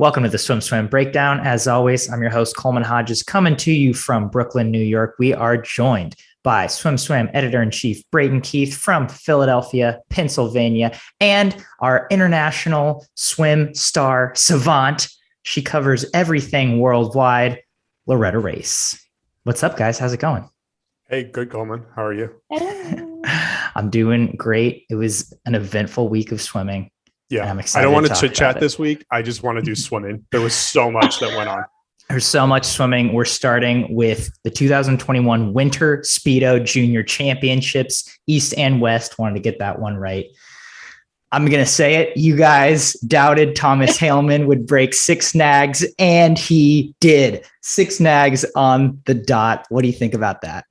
Welcome to the SwimSwam Breakdown. As always, I'm your host, Coleman Hodges, coming to you from Brooklyn, New York. We are joined by SwimSwam Editor-in-Chief Braden Keith from Philadelphia, Pennsylvania, and our international swim star savant. She covers everything worldwide, Loretta Race. What's up, guys? How's it going? Hey, good, Coleman. How are you? I'm doing great. It was an eventful week of swimming. Yeah, I'm excited. I don't want to talk chit chat about it. this week. I just want to do swimming. There was so much that went on. There's so much swimming. We're starting with the 2021 Winter Speedo Junior Championships, East and West. Wanted to get that one right. I'm going to say it. You guys doubted Thomas Haleman would break 6 snags, and he did. 6 snags on the dot. What do you think about that?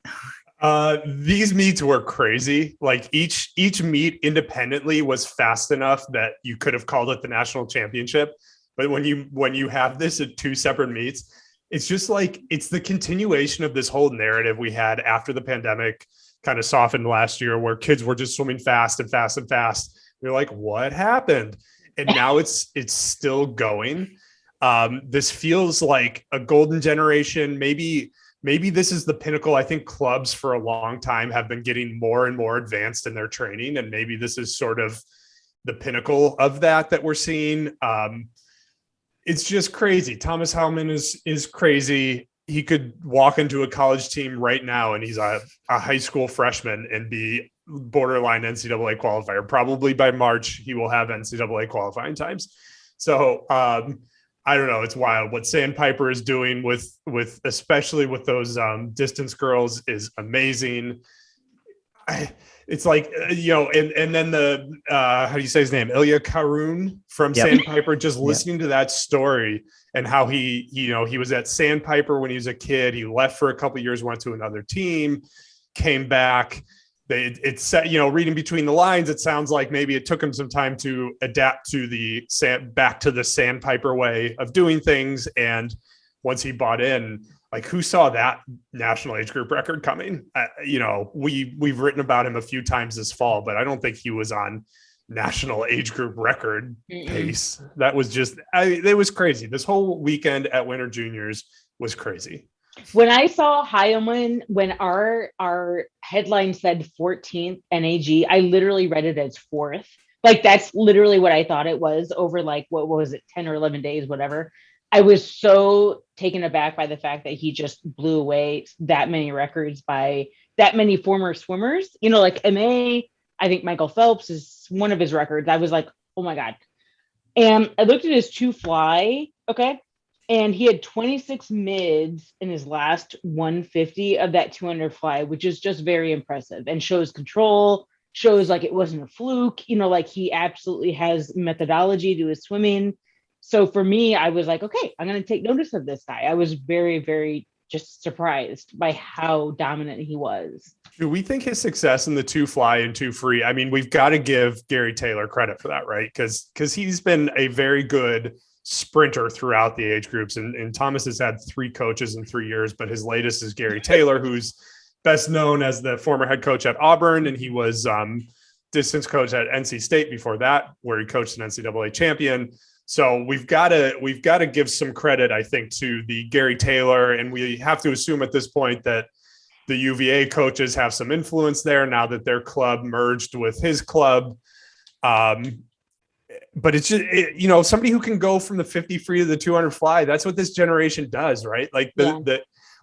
These meets were crazy. Like each meet independently was fast enough that you could have called it the national championship. But when you have this at 2 separate meets, it's just like it's the continuation of this whole narrative we had after the pandemic kind of softened last year, where kids were just swimming fast and fast and fast. You're like, what happened? And now it's still going. This feels like a golden generation. Maybe this is the pinnacle. I think clubs for a long time have been getting more and more advanced in their training. And maybe this is sort of the pinnacle of that we're seeing. It's just crazy. Thomas Haleman is crazy. He could walk into a college team right now and he's a high school freshman and be borderline NCAA qualifier. Probably by March, he will have NCAA qualifying times. So, I don't know. It's wild. What Sandpiper is doing with especially with those distance girls is amazing. It's like, and then the, how do you say his name? Ilya Karun from Sandpiper, just listening to that story and how he was at Sandpiper when he was a kid. He left for a couple of years, went to another team, came back. It's reading between the lines, it sounds like maybe it took him some time to adapt to back to the Sandpiper way of doing things. And once he bought in, like, who saw that national age group record coming? We've written about him a few times this fall, but I don't think he was on national age group record pace. That was just, it was crazy. This whole weekend at Winter Juniors was crazy. When I saw Heilman, when our headline said 14th NAG, I literally read it as 4th. Like, that's literally what I thought it was over, like, what was it, 10 or 11 days, whatever. I was so taken aback by the fact that he just blew away that many records by that many former swimmers. Like MA, I think Michael Phelps is one of his records. I was like, oh my God. And I looked at his 2 fly. Okay. And he had 26 mids in his last 150 of that 200 fly, which is just very impressive and shows control, shows like it wasn't a fluke, like he absolutely has methodology to his swimming. So for me, I was like, okay, I'm going to take notice of this guy. I was very, very just surprised by how dominant he was. Do we think his success in the 2 fly and 2 free? I mean, we've got to give Gary Taylor credit for that, right? Because he's been a very good sprinter throughout the age groups, and Thomas has had 3 coaches in 3 years, but his latest is Gary Taylor, who's best known as the former head coach at Auburn, and he was distance coach at NC State before that, where he coached an NCAA champion. So we've got to give some credit, I think, to the Gary Taylor, and we have to assume at this point that the UVA coaches have some influence there now that their club merged with his club. But it's just, somebody who can go from the 50 free to the 200 fly. That's what this generation does, right? Like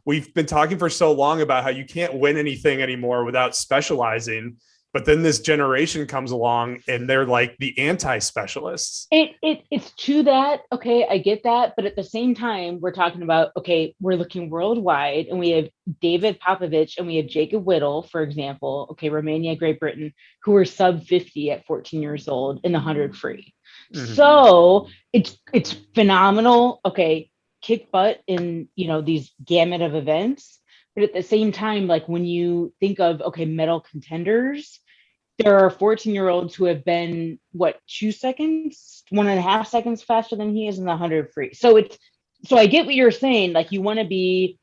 we've been talking for so long about how you can't win anything anymore without specializing. But then this generation comes along and they're like the anti-specialists. It's to that. Okay, I get that. But at the same time, we're talking about, okay, we're looking worldwide and we have David Popovici and we have Jacob Whittle, for example, okay, Romania, Great Britain, who are sub 50 at 14 years old in the 100 free. Mm-hmm. So it's phenomenal. Okay, kick butt in, these gamut of events. But at the same time, like when you think of, okay, medal contenders, there are 14-year-olds who have been, 2 seconds, 1.5 seconds faster than he is in the 100 free. So I get what you're saying. Like, you want to be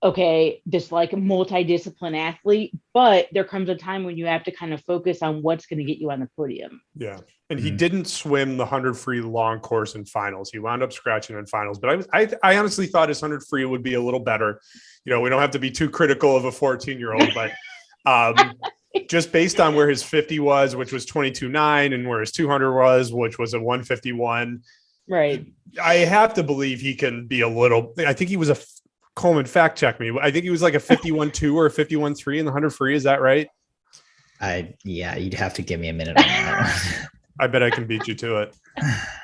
okay, this like multidiscipline athlete, but there comes a time when you have to kind of focus on what's going to get you on the podium. Yeah. And he didn't swim the 100 free long course in finals. He wound up scratching in finals, but I honestly thought his 100 free would be a little better. You know, we don't have to be too critical of a 14-year-old, but just based on where his 50 was, which was 22.9, and where his 200 was, which was a 151. Right. I have to believe he can be a little, I think he was Coleman, fact check me. I think he was like a 51.2 or a 51.3 in the 100 free. Is that right? Yeah, you'd have to give me a minute on that. I bet I can beat you to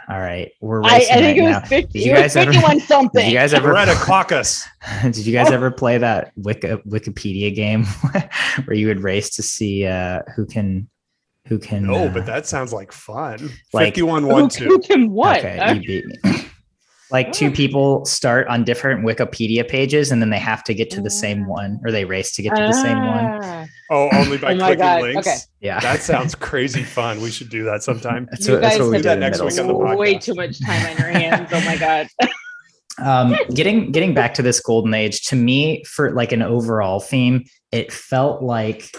All right, we're racing I think right it was now. 50. Did you guys ever? Something. Did you guys ever? Loretta Caucus. Did you guys ever play that Wikipedia game where you would race to see who can? No, but that sounds like fun. Like 51-1-2. Who can what? Okay, you beat me. Like two people start on different Wikipedia pages and then they have to get to the same one, or they race to get to the same one. Oh, only by clicking links. Okay. Yeah. That sounds crazy fun. We should do that sometime. That's what we do did next week on the podcast. Way too much time on your hands. Oh my God. Getting back to this golden age, to me, for like an overall theme, it felt like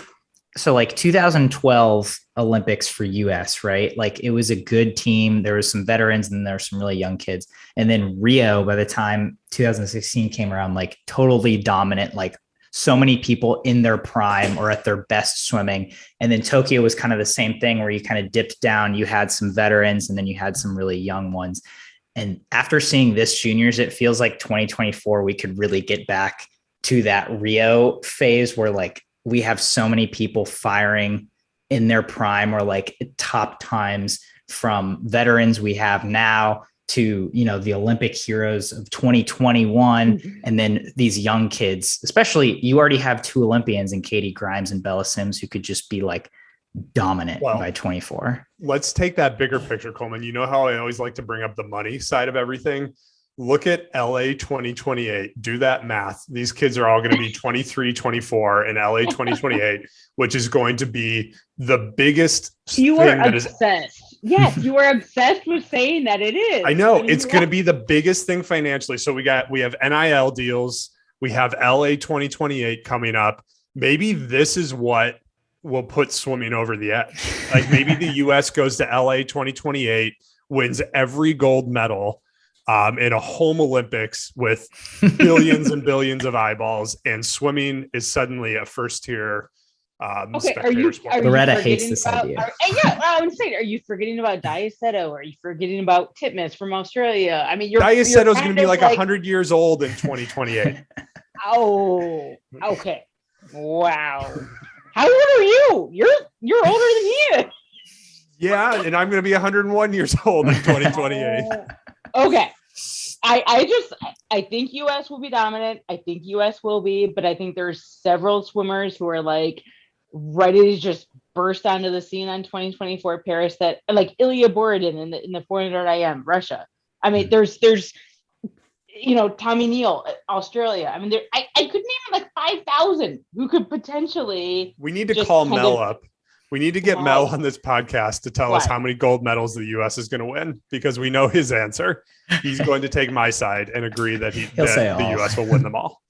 2012 Olympics for US, right? Like it was a good team. There was some veterans and there were some really young kids. And then Rio, by the time 2016 came around, like totally dominant, like so many people in their prime or at their best swimming. And then Tokyo was kind of the same thing where you kind of dipped down. You had some veterans and then you had some really young ones. And after seeing this juniors, it feels like 2024, we could really get back to that Rio phase where like we have so many people firing in their prime or like top times, from veterans we have now to, you know, the Olympic heroes of 2021. And then these young kids, especially you already have two Olympians in Katie Grimes and Bella Sims, who could just be like dominant by 24. Let's take that bigger picture, Coleman. You know how I always like to bring up the money side of everything. Look at LA 2028. Do that math. These kids are all going to be 23, 24 in LA 2028, which is going to be the biggest you thing are that obsessed. Yes, you are obsessed with saying that it is. I know it's going to be the biggest thing financially. So we have NIL deals. We have LA 2028 coming up. Maybe this is what will put swimming over the edge. Like maybe the US goes to LA 2028, wins every gold medal in a home Olympics with billions and billions of eyeballs, and swimming is suddenly a first tier spectator sport. Loretta hates this idea. I would say, are you forgetting about Diaceto? Are you forgetting about Titmus from Australia? I mean, Diaceto is going to be like 100 years old in 2028. Oh, okay. Wow. How old are you? You're older than he is. Yeah, and I'm going to be 101 years old in 2028. Okay. I think US will be dominant. I think US will be, but I think there's several swimmers who are like ready to just burst onto the scene on 2024 Paris, that like Ilya Borodin in the 400 IM Russia. I mean, there's Tommy Neal, Australia. I mean, I could name like 5,000 who could potentially. We need to call Mel up. We need to get Mel on this podcast to tell us how many gold medals the U.S. is going to win, because we know his answer. He's going to take my side and agree that the U.S. will win them all.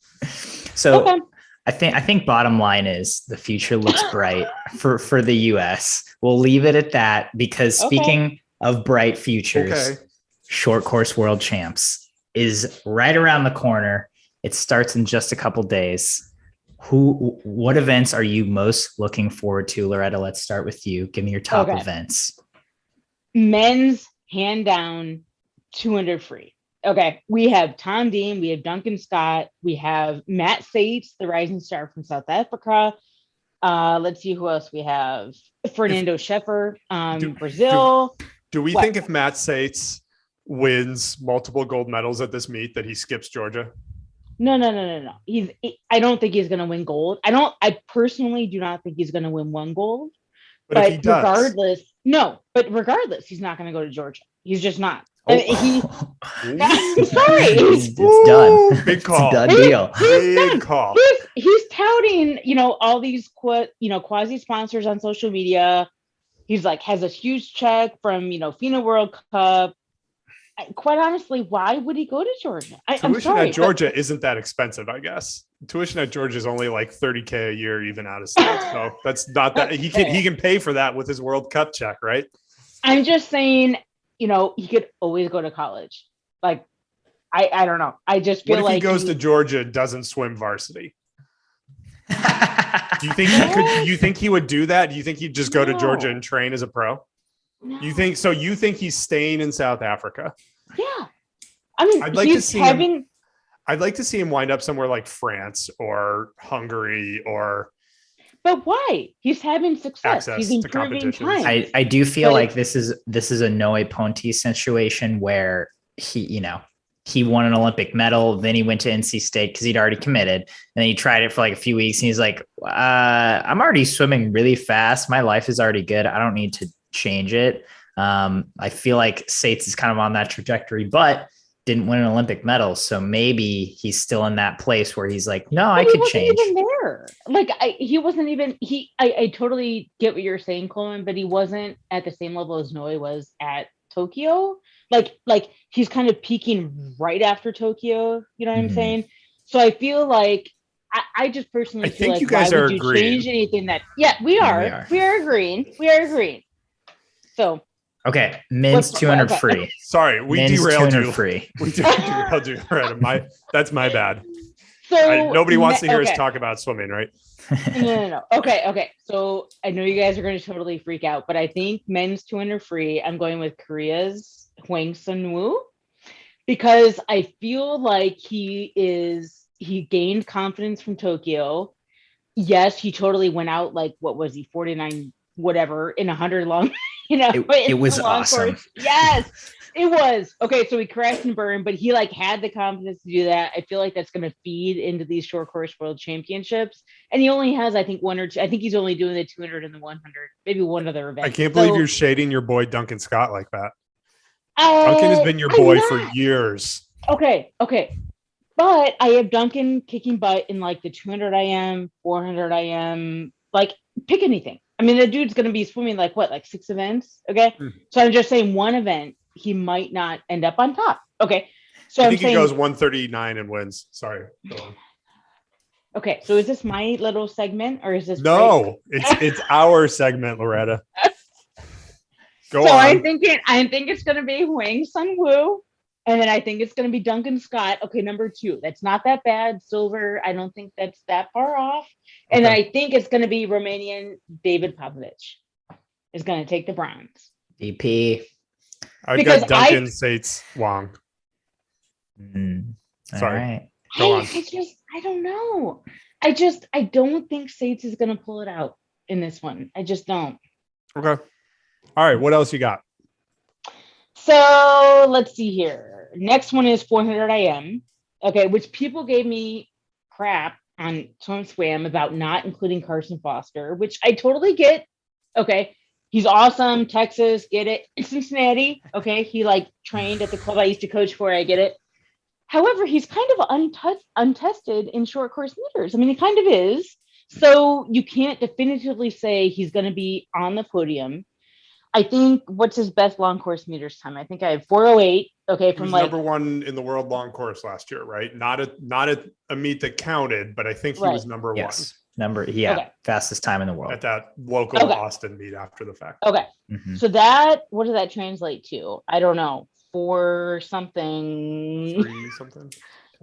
So okay. I think bottom line is the future looks bright for the U.S. We'll leave it at that, because speaking of bright futures, short course world champs is right around the corner. It starts in just a couple days. What events are you most looking forward to? Loretta, let's start with you. Give me your top events. Men's hand down 200 free. Okay. We have Tom Dean. We have Duncan Scott. We have Matt Sates, the rising star from South Africa. Let's see who else we have. Fernando Scheffer, Brazil. Do we think if Matt Sates wins multiple gold medals at this meet that he skips Georgia? No. I don't think he's going to win gold. I personally do not think he's going to win one gold. But if he does. Regardless, he's not going to go to Georgia. He's just not. I'm sorry. It's done. Big call. It's a done deal. Big call. He's touting, all these quasi sponsors on social media. He's like has a huge check from FINA World Cup. quite honestly, why would he go to Georgia? I'm Tuition sorry, at Georgia isn't that expensive, I guess. Tuition at Georgia is only like $30K a year, even out of state. So that's not that he can pay for that with his World Cup check, right? I'm just saying, he could always go to college. Like, I don't know. I just feel what if like he goes to Georgia, doesn't swim varsity? Do you think he could? You think he would do that? Do you think he'd just go to Georgia and train as a pro? No. You think so? You think he's staying in South Africa? Yeah, I mean, I'd like to see him. I'd like to see him wind up somewhere like France or Hungary or. But why? He's having success. He's improving time. I do feel like this is a Noe Ponti situation where he won an Olympic medal. Then he went to NC State because he'd already committed. And then he tried it for like a few weeks. And he's like, I'm already swimming really fast. My life is already good. I don't need to change it. I feel like Sates is kind of on that trajectory, but didn't win an Olympic medal. So maybe he's still in that place where he's like, no, I could change. Even there. Like he wasn't even, I totally get what you're saying, Coleman, but he wasn't at the same level as Noe was at Tokyo. Like he's kind of peaking right after Tokyo. You know what I'm saying? So I feel like I just personally feel like, you guys why are would you agreeing. change anything that, we are agreeing. So. Okay. Men's 200 free. Sorry. We men's derailed you. Free. We derailed you. Right. That's my bad. So nobody wants to hear us talk about swimming, right? No. Okay. So I know you guys are going to totally freak out, but I think men's 200 free, I'm going with Korea's Hwang Sun-woo, because I feel like he gained confidence from Tokyo. Yes, he totally went out like, what was he, 49, whatever, in 100 long, it was awesome. Course. Yes, it was. Okay, so he crashed and burned, but he like had the confidence to do that. I feel like that's going to feed into these short course world championships. And he only has, I think, one or two. I think he's only doing the 200 and the 100, maybe one other event. I can't believe you're shading your boy Duncan Scott like that. Duncan has been your boy for years. Okay. But I have Duncan kicking butt in like the 200 IM, 400 IM, like pick anything. I mean, the dude's going to be swimming like 6 events. Okay. So I'm just saying one event, he might not end up on top. Okay. So I think he goes 139 and wins. Sorry. Okay. So is this my little segment or is this? No, it's our segment, Loretta. Go on. So I think it's going to be Hwang Sun-woo. And then I think it's going to be Duncan Scott. Okay, number 2. That's not that bad. Silver, I don't think that's that far off. And then I think it's going to be Romanian David Popovici is going to take the bronze. DP. I've got Duncan, Sates, Wong. Sorry. Right. I don't know. I don't think Sates is going to pull it out in this one. I just don't. Okay. All right. What else you got? So let's see here. Next one is 400 IM. Okay, which people gave me crap on SwimSwam about not including Carson Foster, which I totally get. Okay, he's awesome. Texas, get it. Cincinnati. Okay, he like trained at the club I used to coach for. I get it. However, he's kind of untested in short course meters. I mean, he kind of is. So you can't definitively say he's going to be on the podium. I think what's his best long course meters time? I think I have 408. Okay, from like number 1 in the world long course last year, right? Not a meet that counted, but I think he was number 1. Fastest time in the world at that local Austin meet after the fact. Okay, so what does that translate to? I don't know. 4 something. 3 something.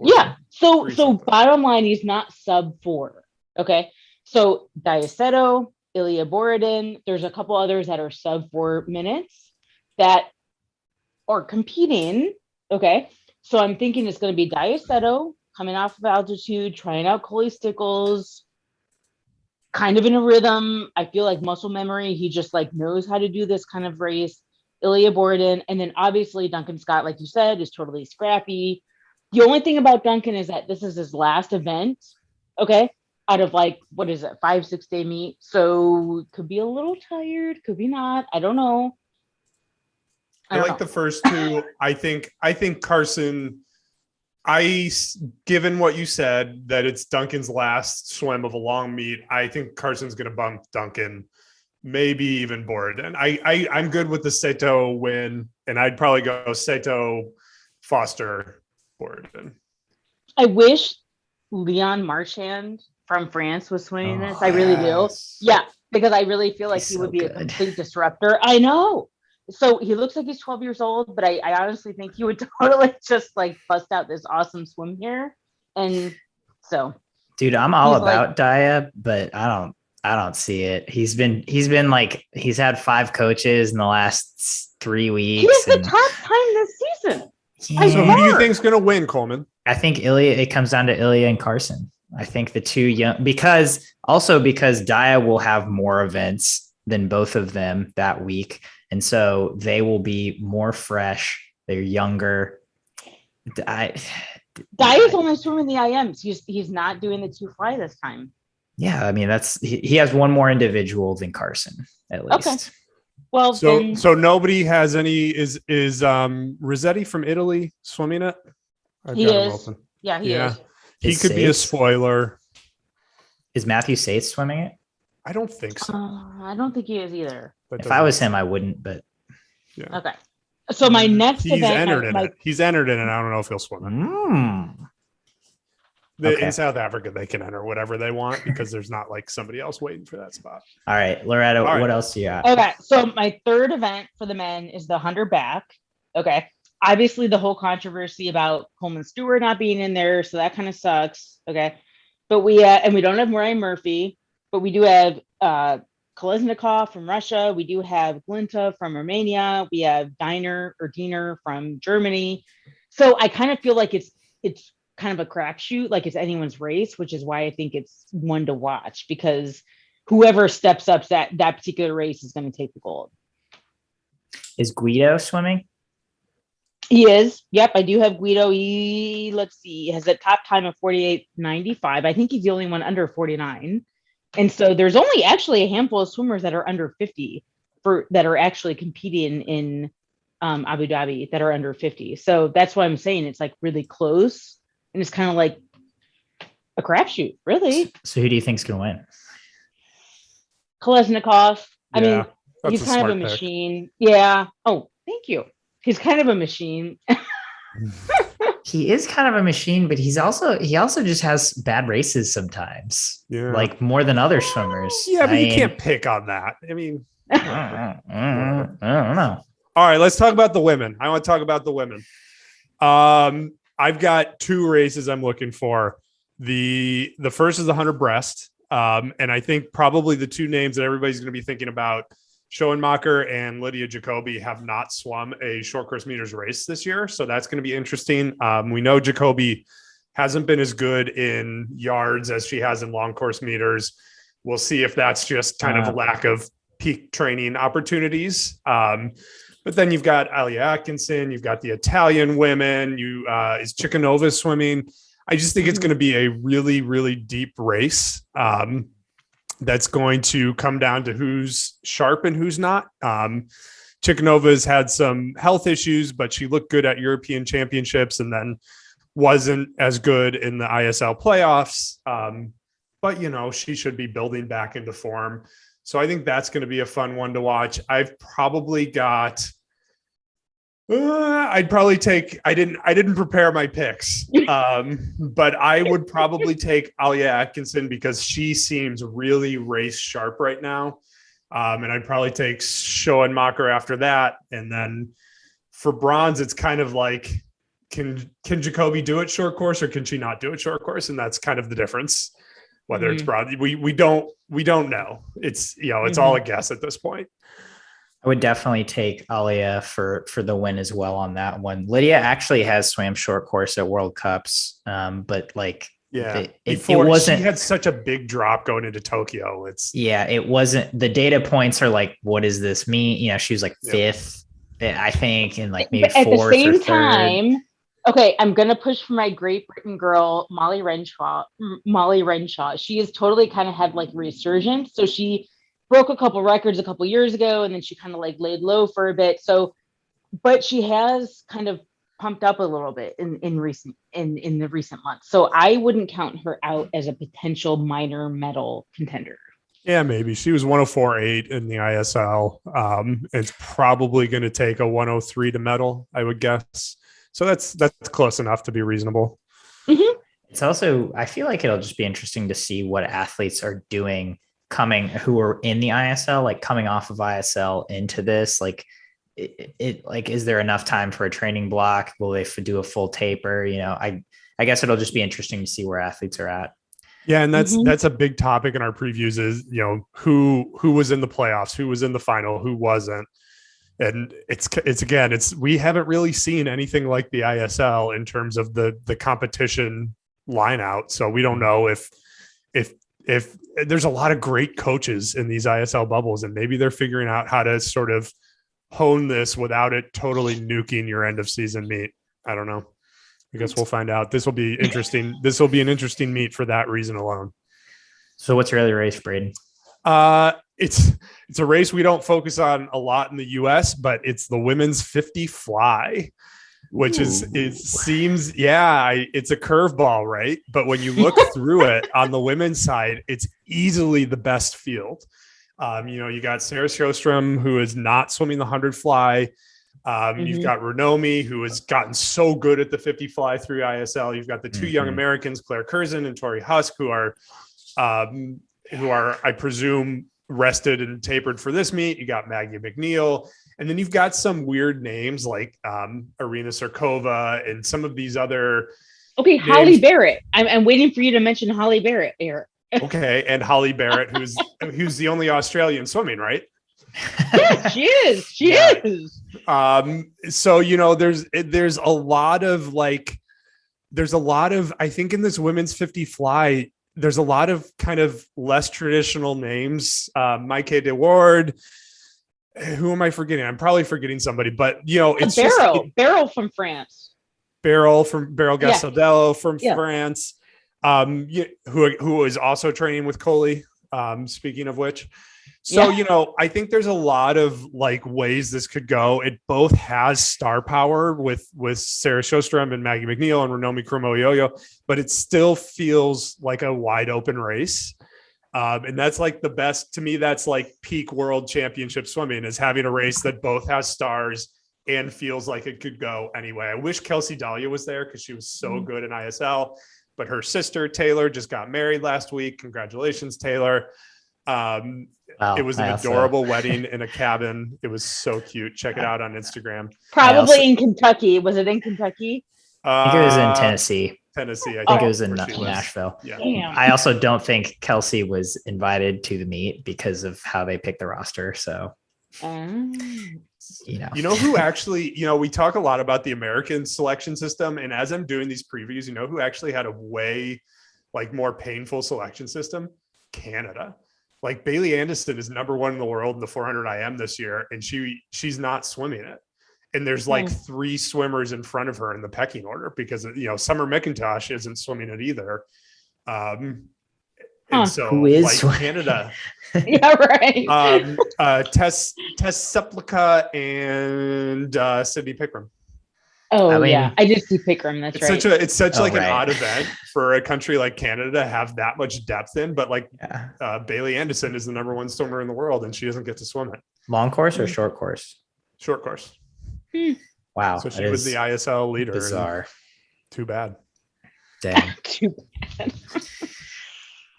Yeah. So bottom line, he's not sub 4. Okay. So Diaceto, Ilya Borodin, there's a couple others that are sub 4 minutes that are competing. Okay. So I'm thinking it's going to be Diaceto coming off of altitude, trying out Coley Stickles, kind of in a rhythm. I feel like muscle memory. He just like knows how to do this kind of race. Ilya Borodin. And then obviously Duncan Scott, like you said, is totally scrappy. The only thing about Duncan is that this is his last event. Okay. Out of like, 5-6 day meet. So could be a little tired, could be not. I don't know. I like the first 2. I think Carson, given what you said, that it's Duncan's last swim of a long meet, I think Carson's going to bump Duncan maybe even Borden. I'm good with the Sato win, and I'd probably go Sato, Foster, Borden. I wish Leon Marchand from France was swimming this. I really do. Yeah, because I really feel like he would be a complete disruptor. I know. So he looks like he's 12 years old, but I honestly think he would totally just like bust out this awesome swim here. And so, dude, I'm all about Daya, but I don't see it. He's had 5 coaches in the last 3 weeks. He is the top time this season. Yeah. So who do you think's going to win, Coleman? I think Ilya. It comes down to Ilya and Carson. I think the two young, because Daya will have more events than both of them that week. And so they will be more fresh. They're younger. Daya's only swimming the IMs. He's not doing the 2 fly this time. Yeah, I mean he has one more individual than Carson at least. Okay. Well, so nobody has any. Is Rossetti from Italy swimming it? He is. Yeah, he is. He could be a spoiler. Is Matthew Sates swimming it? I don't think so. I don't think he is either. If I was him, I wouldn't. But yeah. Okay. So my next event, entered in it. He's entered in it. I don't know if he'll swim it. In South Africa, they can enter whatever they want because there's not like somebody else waiting for that spot. All right, Loretta, what else do you got? Okay, so my third event for the men is the 100 back. Okay. Obviously, the whole controversy about Coleman Stewart not being in there, so that kind of sucks. Okay. But we don't have Murray Murphy, but we do have Kolesnikov from Russia. We do have Glinta from Romania. We have Diener from Germany. So I kind of feel like it's kind of a crapshoot, like it's anyone's race, which is why I think it's one to watch, because whoever steps up that particular race is going to take the gold. Is Guido swimming? He is. Yep, I do have Guido. He has a top time of 48.95. I think he's the only one under 49. And so there's only actually a handful of swimmers that are under 50 that are actually competing in Abu Dhabi that are under 50. So that's why I'm saying it's like really close. And it's kind of like a crapshoot, really. So who do you think's going to win? Kolesnikov. I mean, he's kind of a machine. Yeah. Oh, thank you. He's kind of a machine. He is kind of a machine, but he also just has bad races sometimes. Yeah. Like more than other swimmers. Yeah, but you can't pick on that. I mean, I don't know. All right, let's talk about the women. I want to talk about the women. I've got 2 races I'm looking for. The first is the 100 breast. And I think probably the 2 names that everybody's going to be thinking about, Schoenmacher and Lydia Jacoby, have not swum a short course meters race this year. So that's going to be interesting. We know Jacoby hasn't been as good in yards as she has in long course meters. We'll see if that's just kind of a lack of peak training opportunities. But then you've got Alia Atkinson, you've got the Italian women, is Chikanova swimming. I just think it's going to be a really, really deep race. That's going to come down to who's sharp and who's not. Chikanova's had some health issues, but she looked good at European Championships and then wasn't as good in the ISL playoffs. But, she should be building back into form. So I think that's going to be a fun one to watch. I've probably got I didn't prepare my picks, but I would probably take Alia Atkinson because she seems really race sharp right now. And I'd probably take Schoenmacher after that. And then for bronze, it's kind of like, can Jacoby do it short course or can she not do it short course? And that's kind of the difference. Whether it's broad, we don't know. It's, it's all a guess at this point. I would definitely take Alia for the win as well on that one. Lydia actually has swam short course at World Cups, but it wasn't. She had such a big drop going into Tokyo. It wasn't. The data points are like, what does this mean? She was like 5th, I think, and like maybe 4th at the same or 3rd. Time. Okay, I'm gonna push for my Great Britain girl, Molly Renshaw. She has totally kind of had like resurgence. So she broke a couple records a couple years ago, and then she kind of like laid low for a bit. So, but she has kind of pumped up a little bit in the recent months. So I wouldn't count her out as a potential minor medal contender. Yeah, maybe. She was 104.8 in the ISL. It's probably going to take a 103 to medal, I would guess. So that's close enough to be reasonable. Mm-hmm. It's also, I feel like it'll just be interesting to see what athletes are doing who are in the ISL, like coming off of ISL into this. Like, like, is there enough time for a training block? Will they do a full taper? I guess it'll just be interesting to see where athletes are at. Yeah, and that's a big topic in our previews is, who was in the playoffs, who was in the final, who wasn't. And we haven't really seen anything like the ISL in terms of the competition line out. So we don't know if there's a lot of great coaches in these ISL bubbles, and maybe they're figuring out how to sort of hone this without it totally nuking your end of season meet. I don't know. I guess we'll find out. This will be interesting. This will be an interesting meet for that reason alone. So what's your other race, Braden? It's a race we don't focus on a lot in the US, but it's the women's 50 fly, which it's a curveball, right? But when you look through it on the women's side, it's easily the best field. You got Sarah Sjostrom, who is not swimming the 100 fly. You've got Renomi, who has gotten so good at the 50 fly through ISL. You've got the two young Americans, Claire Curzon and Tori Husk, who are, I presume, rested and tapered for this meet. You got Maggie McNeil, and then you've got some weird names like Arina Surkova and some of these other. Okay, Holly Barrett. I'm waiting for you to mention Holly Barrett here. Okay, and Holly Barrett, who's the only Australian swimming, right? Yes, she is. She is. So there's a lot of I think in this women's 50 fly, there's a lot of kind of less traditional names. Maike de Ward. Who am I forgetting? I'm probably forgetting somebody, but it's Beryl from France. Beryl Gastaldello from France. Who is also training with Coley. Speaking of which. So, I think there's a lot of ways this could go. It both has star power with Sarah Sjostrom and Maggie McNeil and Renomi Krumowyoyo, but it still feels like a wide open race. And that's the best to me. That's peak world championship swimming, is having a race that both has stars and feels like it could go anyway. I wish Kelsey Dahlia was there because she was so good in ISL, but her sister Taylor just got married last week. Congratulations, Taylor. It was an adorable wedding in a cabin. It was so cute. Check it out on Instagram. Probably in Kentucky. Was it in Kentucky? I think it was in Tennessee. I think it was in Nashville. Yeah. I also don't think Kelsey was invited to the meet because of how they picked the roster. So, who actually, we talk a lot about the American selection system. And as I'm doing these previews, who actually had a way more painful selection system? Canada. Bailey Anderson is number 1 in the world in the 400 IM this year, and she's not swimming it. And there's 3 swimmers in front of her in the pecking order because Summer McIntosh isn't swimming it either. And so who is Canada? Yeah, right. Tess Seplica and Sydney Pickram. Oh, I did see Pickram. That's right. It's such an odd event for a country like Canada to have that much depth in, but Bailey Anderson is the number 1 swimmer in the world, and she doesn't get to swim it. Long course or short course? Short course. Wow. So she was the ISL leader. Bizarre. Too bad. Dang. Too bad.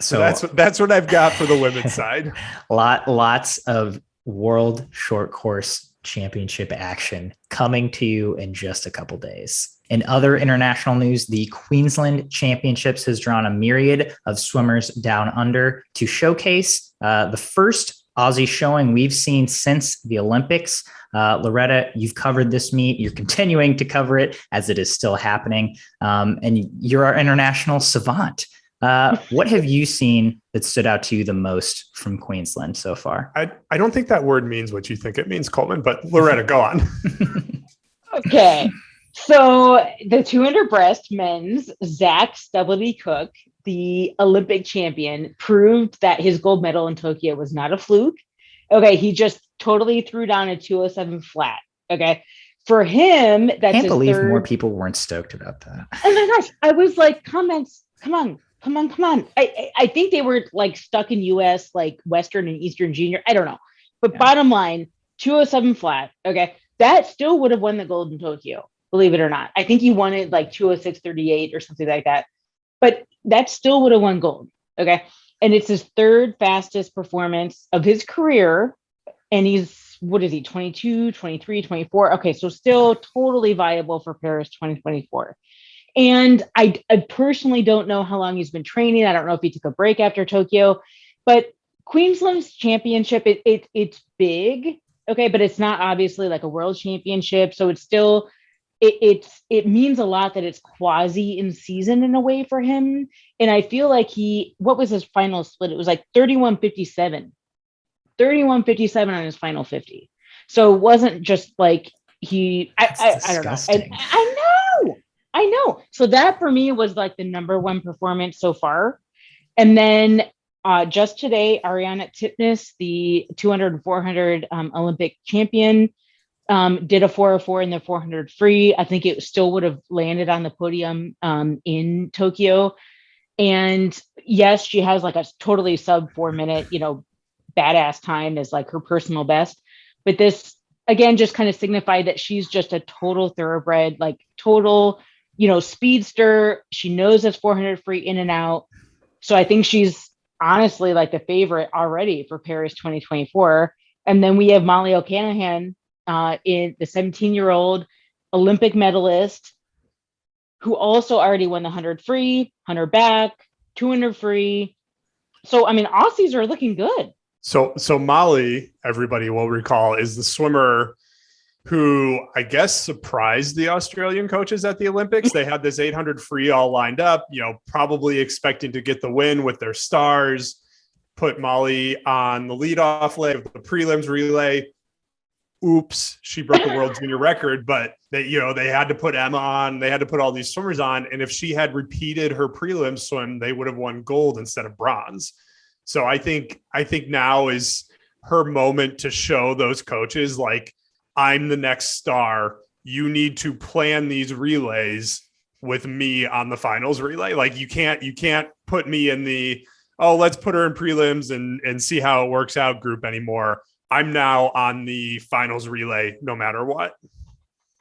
So that's what I've got for the women's side. Lots of world short course championship action coming to you in just a couple days. In other international news, the Queensland Championships has drawn a myriad of swimmers down under to showcase the first Aussie showing we've seen since the Olympics. Loretta, you've covered this meet. You're continuing to cover it as it is still happening. And you're our international savant. What have you seen that stood out to you the most from Queensland so far? I don't think that word means what you think it means, Coleman, but Loretta, go on. Okay. So the 200 breast men's, Zach Stubblety-Cook, the Olympic champion, proved that his gold medal in Tokyo was not a fluke. Okay. He just totally threw down a 207 flat. Okay. For him, that's I can't believe more people weren't stoked about that. Oh my gosh. I was like, come Come on. I think they were like stuck in US, like Western and Eastern Junior. I don't know. But bottom line, 207 flat. Okay. That still would have won the gold in Tokyo, believe it or not. I think he won it like 206.38 or something like that. But that still would have won gold. Okay. And it's his third fastest performance of his career. And he's, what is he, 22, 23, 24? Okay. So still totally viable for Paris 2024. And I personally don't know how long he's been training. I don't know if he took a break after Tokyo, but Queensland's championship, it's big. Okay. But it's not obviously like a world championship. So it's still, it means a lot that it's quasi in season in a way for him. And I feel like what was his final split? It was like 31-57 on his final 50. So it wasn't just like I don't know. I know. So that for me was like the number one performance so far. And then just today, Ariana Titmus, the 200 and 400 Olympic champion, did a 4:04 in the 400 free. I think it still would have landed on the podium in Tokyo. And yes, she has like a totally sub 4 minute, badass time is like her personal best. But this, again, just kind of signified that she's just a total thoroughbred, like total speedster. She knows this 400 free in and out. So I think she's honestly like the favorite already for Paris 2024. And then we have Molly O'Callaghan, in the 17-year-old Olympic medalist, who also already won the 100 free, 100 back, 200 free. So, I mean, Aussies are looking good. So Molly, everybody will recall, is the swimmer who I guess surprised the Australian coaches at the Olympics. They had this 800 free all lined up, probably expecting to get the win with their stars, put Molly on the leadoff leg of the prelims relay. Oops, she broke the world junior record, but they had to put Emma on, they had to put all these swimmers on. And if she had repeated her prelim swim, they would have won gold instead of bronze. So I think now is her moment to show those coaches, like, I'm the next star. You need to plan these relays with me on the finals relay. Like you can't put me in the, let's put her in prelims and see how it works out group anymore. I'm now on the finals relay no matter what.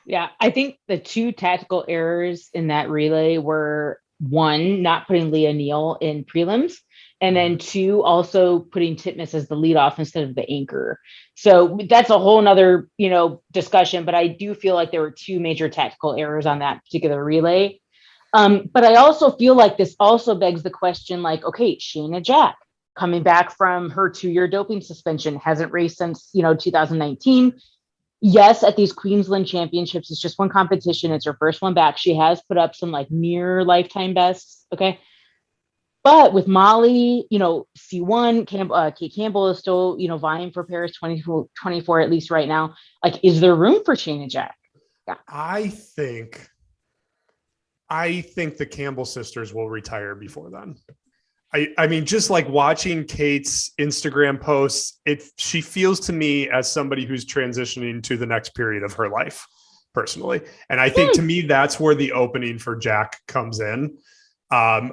Yeah. I think the two tactical errors in that relay were, one, not putting Leah Neal in prelims, and then two, also putting Titmus as the leadoff instead of the anchor. So that's a whole nother, discussion, but I do feel like there were two major tactical errors on that particular relay. But I also feel like this also begs the question, like, okay, Shayna Jack coming back from her 2-year doping suspension, hasn't raced since, 2019. Yes, at these Queensland Championships, it's just one competition. It's her first one back. She has put up some like near lifetime bests. Okay. But with Molly, C1, Kate Campbell is still, vying for Paris 2024, at least right now. Like, is there room for Shayna Jack? Yeah. I think the Campbell sisters will retire before then. I mean, just like watching Kate's Instagram posts, she feels to me as somebody who's transitioning to the next period of her life personally. And I think to me, that's where the opening for Jack comes in. I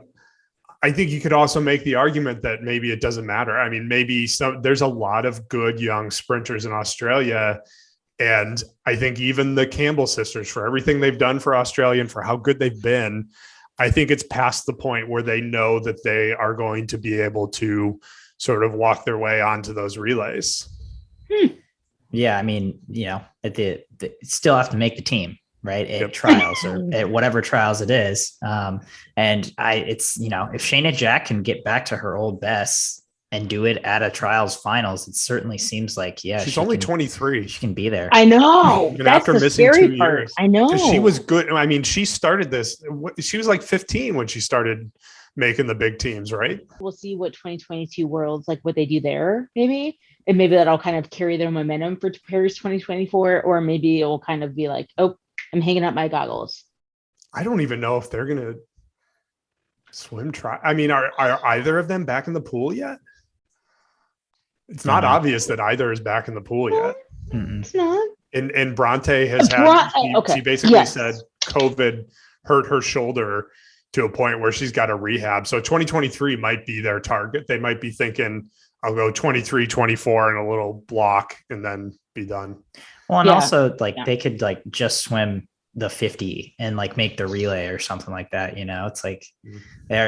think you could also make the argument that maybe it doesn't matter. I mean, maybe there's a lot of good young sprinters in Australia. And I think even the Campbell sisters, for everything they've done for Australia and for how good they've been, I think it's past the point where they know that they are going to be able to sort of walk their way onto those relays. Yeah. I mean, they still have to make the team, right? At trials or at whatever trials it is. If Shayna Jack can get back to her old best and do it at a trials finals, it certainly seems like, she's only 23. She can be there. I know. And after missing 2 years, I know she was good. I mean, she started this. She was like 15 when she started making the big teams, right? We'll see what 2022 Worlds, like what they do there, maybe. And maybe that'll kind of carry their momentum for Paris 2024, or maybe it will kind of be like, oh, I'm hanging up my goggles. I don't even know if they're going to swim try. I mean, are either of them back in the pool yet? It's not obvious that either is back in the pool yet. It's not. And Bronte has she basically said COVID hurt her shoulder to a point where she's got a rehab. So 2023 might be their target. They might be thinking, I'll go 23, 24 in a little block and then be done. Well, and also like they could like just swim the 50 and like make the relay or something like that. You know, it's like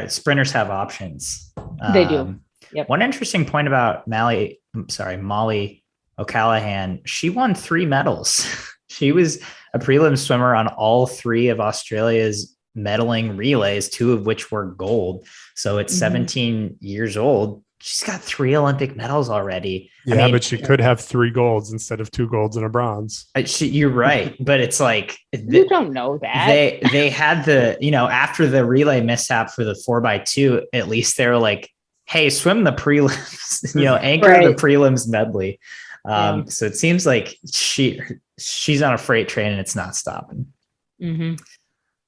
sprinters have options. They do. Yep. One interesting point about Molly O'Callaghan, she won 3 medals. She was a prelim swimmer on all 3 of Australia's medaling relays, 2 of which were gold. So at 17 years old, she's got 3 Olympic medals already. Yeah, I mean, but she could have 3 golds instead of 2 golds and a bronze. You're right. But it's like, you don't know that. They had the, after the relay mishap for the 4x2, at least they were like, hey, swim the prelims, anchor the prelims medley. So it seems like she's on a freight train and it's not stopping.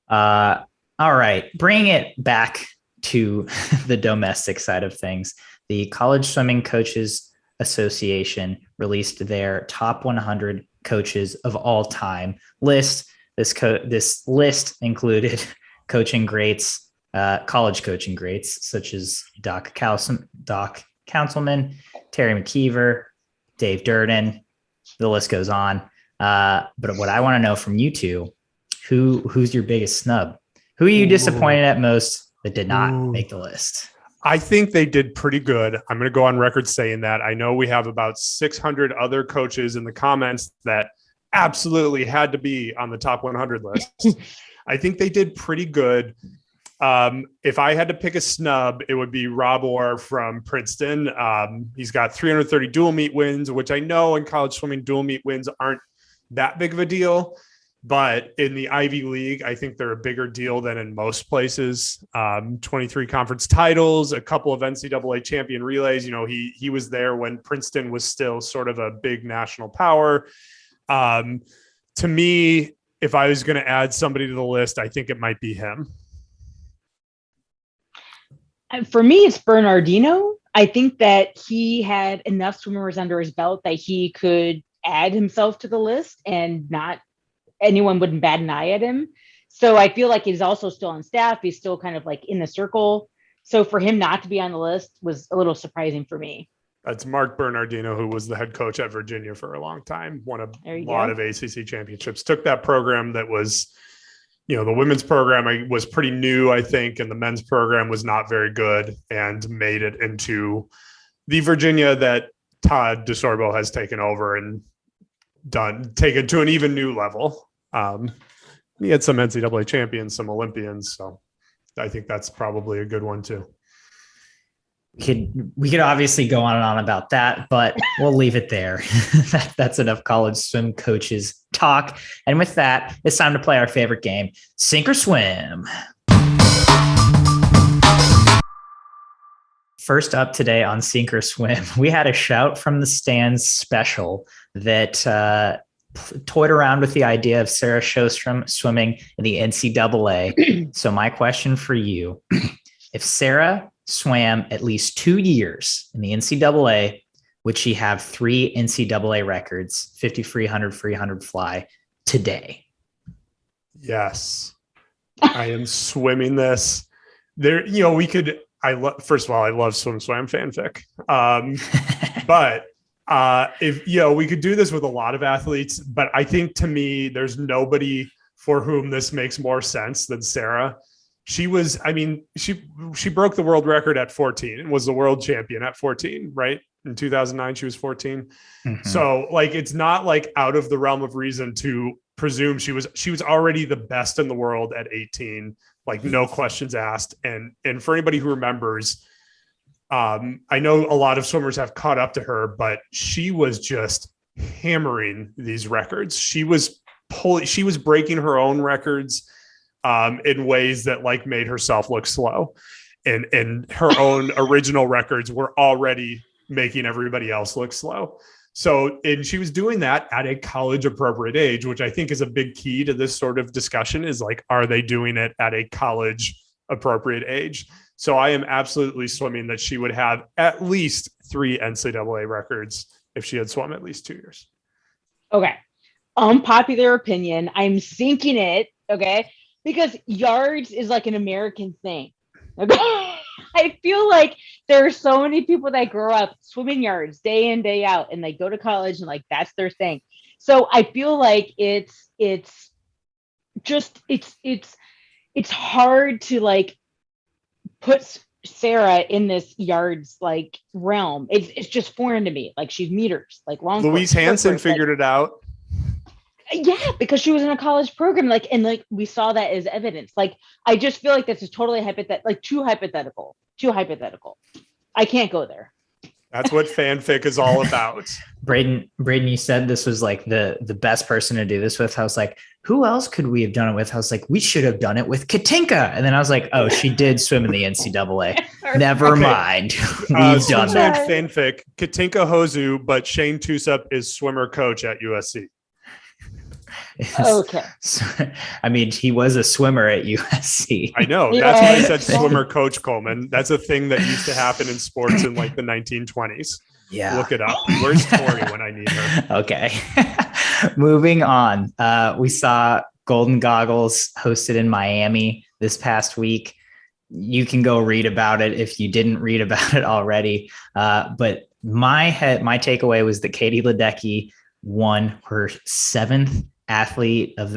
All right, bring it back to the domestic side of things. The College Swimming Coaches Association released their top 100 coaches of all time list. This list included coaching greats, college coaching greats such as Doc Councilman, Terry McKeever, Dave Durden. The list goes on. But what I want to know from you two, who's your biggest snub? Who are you disappointed at most that did not make the list? I think they did pretty good. I'm going to go on record saying that. I know we have about 600 other coaches in the comments that absolutely had to be on the top 100 list. I think they did pretty good. If I had to pick a snub, it would be Rob Orr from Princeton. He's got 330 dual meet wins, which I know in college swimming, dual meet wins aren't that big of a deal. But in the Ivy League, I think they're a bigger deal than in most places. 23 conference titles, a couple of NCAA champion relays. He was there when Princeton was still sort of a big national power. To me, if I was going to add somebody to the list, I think it might be him. For me, it's Bernardino. I think that he had enough swimmers under his belt that he could add himself to the list and not anyone wouldn't bat an eye at him. So I feel like he's also still on staff. He's still kind of like in the circle. So for him not to be on the list was a little surprising for me. That's Mark Bernardino, who was the head coach at Virginia for a long time, won a lot of ACC championships, took that program that was, the women's program was pretty new, I think, and the men's program was not very good, and made it into the Virginia that Todd DeSorbo has taken over and taken to an even new level. He had some NCAA champions, some Olympians. So I think that's probably a good one too. We could obviously go on and on about that, but we'll leave it there. That's enough college swim coaches talk. And with that, it's time to play our favorite game, Sink or Swim. First up today on Sink or Swim, we had a shout from the stands special that toyed around with the idea of Sarah Sjostrom swimming in the NCAA. So my question for you, if Sarah swam at least 2 years in the NCAA, would she have 3 NCAA records, 50 free, 100 free, 100 fly today? Yes. I am swimming this. There, we could, first of all, I love SwimSwam fanfic. But if we could do this with a lot of athletes, but I think to me, there's nobody for whom this makes more sense than Sarah. She was, she broke the world record at 14 and was the world champion at 14, right? In 2009, she was 14. Mm-hmm. So it's not out of the realm of reason to presume she was already the best in the world at 18, no questions asked. And for anybody who remembers, I know a lot of swimmers have caught up to her, but she was just hammering these records. She was breaking her own records in ways that made herself look slow, and her own original records were already making everybody else look slow. So, and she was doing that at a college appropriate age, which I think is a big key to this sort of discussion is are they doing it at a college appropriate age? So I am absolutely swimming that she would have at least 3 NCAA records if she had swum at least 2 years. Okay. Unpopular opinion. I'm sinking it. Okay. because yards is like an American thing. Okay. I feel like there are so many people that grow up swimming yards day in, day out, and they go to college and like that's their thing. So I feel like it's hard to like put Sarah in this yards like realm. It's just foreign to me. Like she's meters, like long. Louise Hansen figured it out. Yeah, because she was in a college program, like, and like we saw that as evidence. Like, I just feel like this is totally too hypothetical. I can't go there. That's what fanfic is all about. Braden, you said this was like the best person to do this with. I was like, who else could we have done it with? I was like, we should have done it with Katinka. And then I was like, oh, she did swim in the NCAA. Never mind. We've done that. Fanfic, Katinka Hozu, but Shane Tusup is swimmer coach at USC. Okay. I mean, he was a swimmer at USC. I know. That's why I said swimmer coach, Coleman. That's a thing that used to happen in sports in like the 1920s. Yeah. Look it up. Where's Tori when I need her? Okay. Moving on. We saw Golden Goggles hosted in Miami this past week. You can go read about it if you didn't read about it already. But my takeaway was that Katie Ledecky won her 7th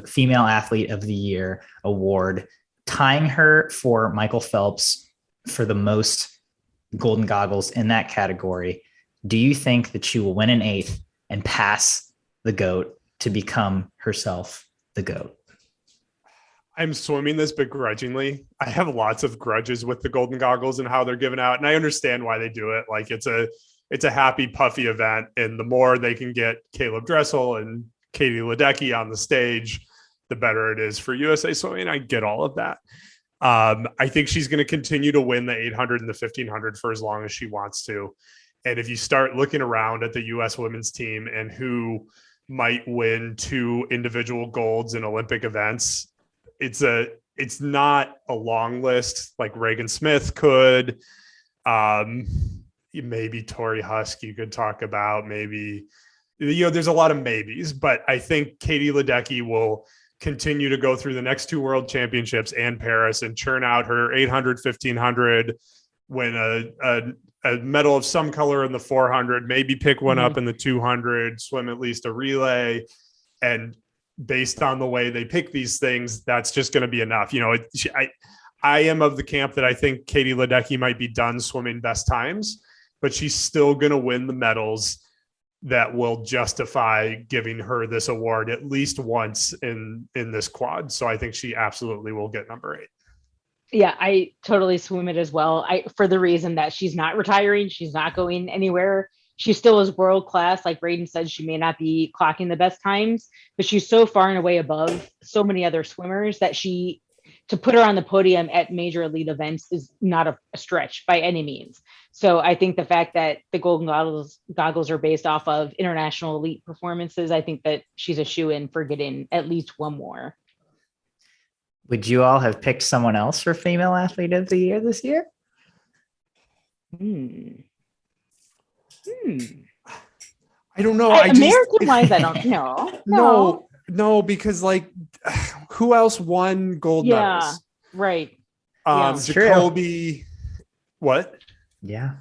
female athlete of the year award, tying her for Michael Phelps for the most Golden Goggles in that category. Do you think that she will win an 8th and pass the GOAT to become herself the GOAT? I'm swimming this begrudgingly. I have lots of grudges with the Golden Goggles and how they're given out, and I understand why they do it. Like it's a happy, puffy event, and the more they can get Caleb Dressel and Katie Ledecky on the stage, the better it is for USA Swimming. I get all of that. I think she's going to continue to win the 800 and the 1500 for as long as she wants to. And if you start looking around at the US women's team and who might win 2 individual golds in Olympic events, it's not a long list. Like Reagan Smith could, maybe Tori Husk you could talk about, maybe, there's a lot of maybes, but I think Katie Ledecky will continue to go through the next 2 world championships and Paris and churn out her 800, 1500, win a medal of some color in the 400, maybe pick one up in the 200, swim at least a relay. And based on the way they pick these things, that's just going to be enough. I am of the camp that I think Katie Ledecky might be done swimming best times, but she's still going to win the medals that will justify giving her this award at least once in this quad. So I think she absolutely will get number 8. Yeah, I totally swim it as well. For the reason that she's not retiring, she's not going anywhere. She still is world class. Like Braden said, she may not be clocking the best times, but she's so far and away above so many other swimmers that to put her on the podium at major elite events is not a stretch by any means. So I think the fact that the Golden Goggles are based off of international elite performances, I think that she's a shoo-in for getting at least one more. Would you all have picked someone else for female athlete of the year this year? I don't know. American-wise, I don't know. No, because like, who else won gold medals? Right. Jacoby. What? Yeah.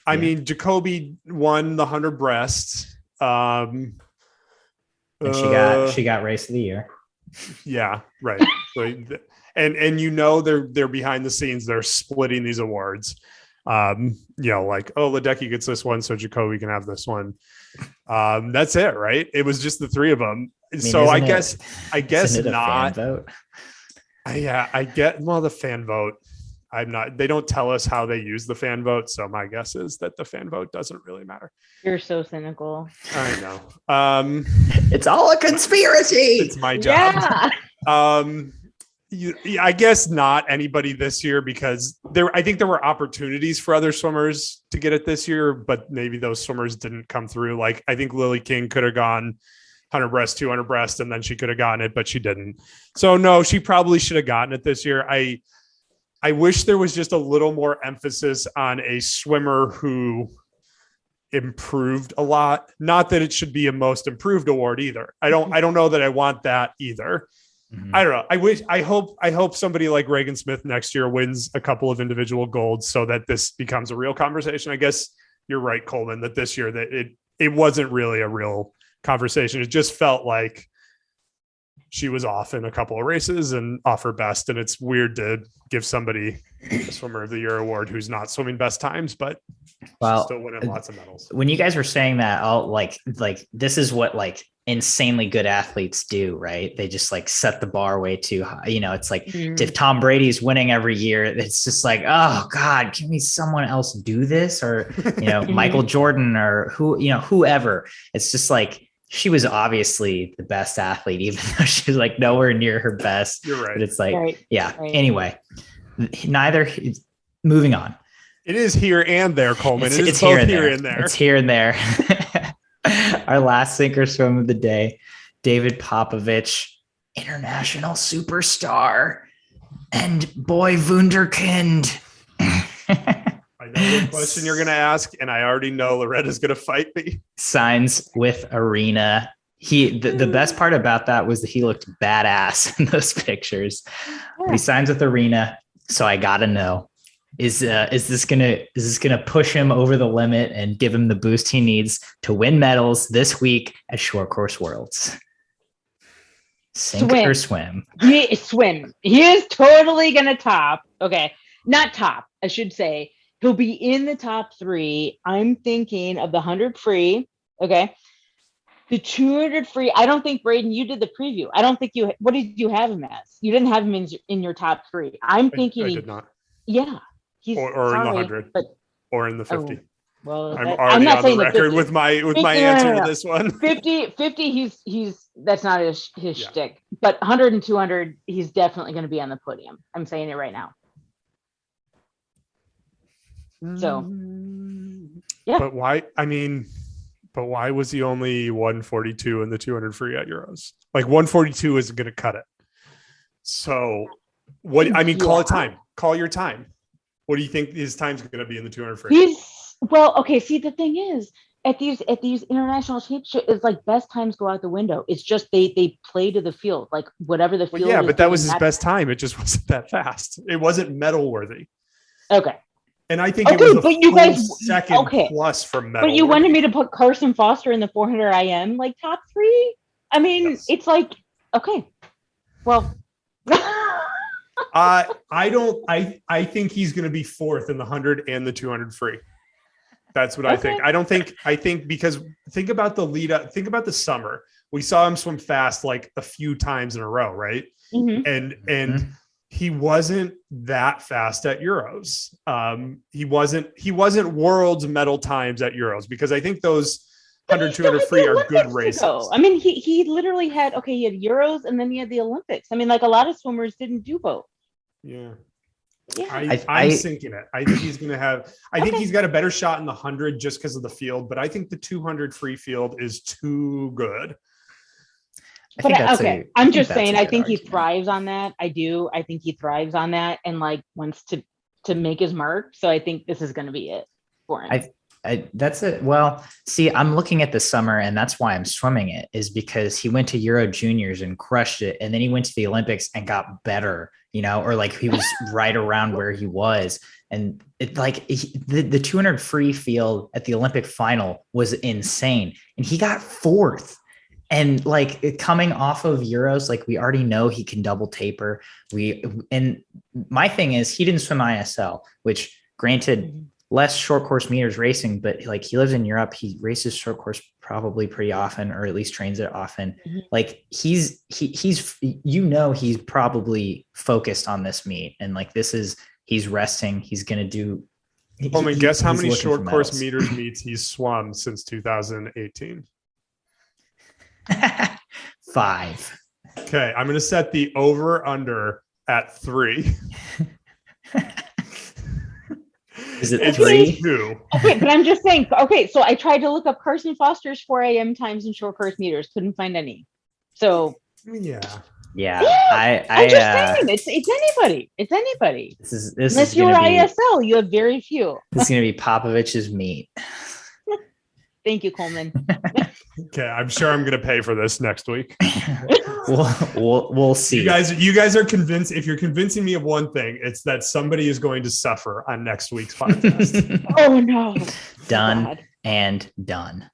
I mean, Jacoby won the 100 breasts. And she got race of the year. Yeah, right. So, and they're behind the scenes. They're splitting these awards. Like, oh, Ledecky gets this one, so Jacoby can have this one. That's it, right? It was just the 3 of them. I mean, so I guess not. Fan vote? I get the fan vote. They don't tell us how they use the fan vote. So my guess is that the fan vote doesn't really matter. You're so cynical. I know. It's all a conspiracy. It's my job. Yeah. I guess not anybody this year because I think there were opportunities for other swimmers to get it this year, but maybe those swimmers didn't come through. Like I think Lily King could have gone 100 breast, 200 breast, and then she could have gotten it, but she didn't. So no, she probably should have gotten it this year. I wish there was just a little more emphasis on a swimmer who improved a lot. Not that it should be a most improved award either. I don't know that I want that either. I don't know. I hope somebody like Reagan Smith next year wins a couple of individual golds so that this becomes a real conversation. I guess you're right, Coleman, that this year that it wasn't really a real conversation. It just felt like she was off in a couple of races and off her best. And it's weird to give somebody a swimmer of the year award who's not swimming best times, but she's still winning lots of medals. When you guys were saying that, I'll like this is what like insanely good athletes do, right? They just like set the bar way too high. It's like if Tom Brady's winning every year, it's just like, oh God, can we someone else do this? Or, Michael Jordan or whoever. It's just like, she was obviously the best athlete, even though she was like nowhere near her best. You're right. But it's like, right. Anyway, moving on. It is here and there, Coleman. It's both here and there. It's here and there. Our last sink or swim of the day, David Popovici, international superstar, and boy wunderkind. I know what question you're going to ask, and I already know Loretta's going to fight me. Signs with Arena. The best part about that was that he looked badass in those pictures. But he signs with Arena, so I got to know: is this gonna push him over the limit and give him the boost he needs to win medals this week at Short Course Worlds? Sink or swim? Swim. He is totally going to top. Okay, not top, I should say. He'll be in the top 3. I'm thinking of the 100 free. Okay. The 200 free. I don't think, Braden, you did the preview. I don't think what did you have him as? You didn't have him in your top 3. I'm thinking. I did not. Yeah. He's or in the 100 or in the 50. Oh, well, I'm already on the record with my answer to this one. 50, he's that's not his shtick. But 100 and 200, he's definitely going to be on the podium. I'm saying it right now. So, yeah. But why? I mean, why was he only 142 in the 200 free at Euros? Like 142 isn't going to cut it. So, what? I mean, call it time. Call your time. What do you think his time's going to be in the 200 free? Okay. See, the thing is, at these international championships, it's like best times go out the window. It's just they play to the field, like whatever the field. Yeah, but that was his best time. It just wasn't that fast. It wasn't medal worthy. Okay. And I think it was a second plus from medal. But you wanted me to put Carson Foster in the 400 IM, like top 3? I mean, yes. It's like, okay, well. I think he's going to be 4th in the 100 and the 200 free. That's what I think. I think because think about the lead up, think about the summer. We saw him swim fast like a few times in a row, right? Mm-hmm. And he wasn't that fast at Euros. He wasn't world's medal times at Euros, because I think those 100, 200 free are good races. I mean, he literally had Euros and then he had the Olympics. I mean, like a lot of swimmers didn't do both. Yeah. I'm sinking it. I think he's going to have, I think he's got a better shot in the 100 just because of the field, but I think the 200 free field is too good. I'm just saying, I think he thrives on that. I do. I think he thrives on that and like wants to make his mark. So I think this is going to be it for him. That's it. Well, see, I'm looking at the summer, and that's why I'm swimming it, is because he went to Euro Juniors and crushed it. And then he went to the Olympics and got better, or like he was right around where he was. And it like the 200 free field at the Olympic final was insane. And he got 4th. And like coming off of Euros, like we already know he can double taper. And my thing is, he didn't swim ISL, which granted less short course meters racing, but like he lives in Europe. He races short course probably pretty often, or at least trains it often. Mm-hmm. Like he's he's probably focused on this meet. And like he's resting. He's going to do. Guess how many short course meters meets he's swum since 2018? 5. Okay, I'm going to set the over under at 3. Is it 3? 2. Okay, but I'm just saying. Okay, so I tried to look up Carson Foster's 4 a.m. times in short course meters. Couldn't find any. So yeah. I'm just saying, it's anybody. It's anybody. This Unless you're ISL, you have very few. This is going to be Popovic's meet. Thank you, Coleman. Okay, I'm sure I'm going to pay for this next week. We'll see. You guys are convinced. If you're convincing me of one thing, it's that somebody is going to suffer on next week's podcast. Oh no. Done God. and done.